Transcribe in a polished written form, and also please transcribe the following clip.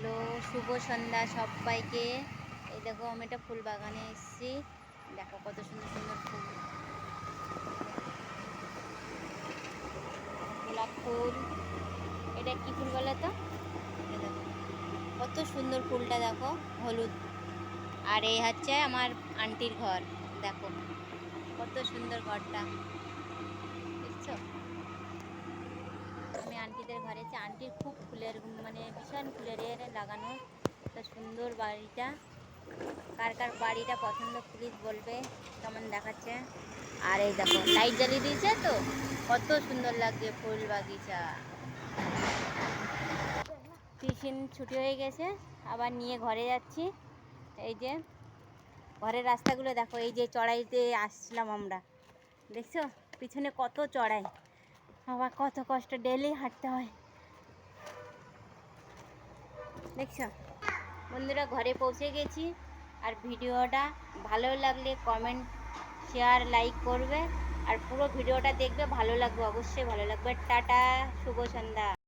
Hello, শুভ সন্ধ্যা সবাইকে। এই দেখো আমি একটা ফুল বাগানে এসেছি। দেখো কত সুন্দর সুন্দর ফুল, গোলাপ ফুল। এটা কি ফুল বলো তো? এই দেখো কত সুন্দর ফুলটা, দেখো হলুদ। আর এই হচ্ছে আমার আন্টির ঘর, দেখো কত সুন্দর ঘরটা, দেখছো? আমি আন্টিদের ঘরে আছি। আন্টির খুব ফুলের মানে ভীষণ ফুলের লাগানো, এত সুন্দর বাড়িটা। কার কার বাড়িটা পছন্দ প্লিজ বলবে, কেমন দেখাচ্ছে। আর এই দেখো লাইট জ্বালিয়ে দিয়েছে তো, কত সুন্দর লাগছে ফুল বাগিচা। টিউশন ছুটি হয়ে গেছে, আবার নিয়ে ঘরে যাচ্ছি। এই যে ঘরের রাস্তাগুলো দেখো, এই যে চড়াইতে আসছিলাম আমরা, দেখছো পিছনে কত চড়াই, আবার কত কষ্ট, ডেলি হাঁটতে হয়, দেখছো? বন্ধুরা ঘরে পৌঁছে গেছি। আর ভিডিওটা ভালো লাগলে কমেন্ট, শেয়ার, লাইক করবে। আর পুরো ভিডিওটা দেখবে, ভালো লাগবে, অবশ্যই ভালো লাগবে। টাটা, শুভ সন্ধ্যা।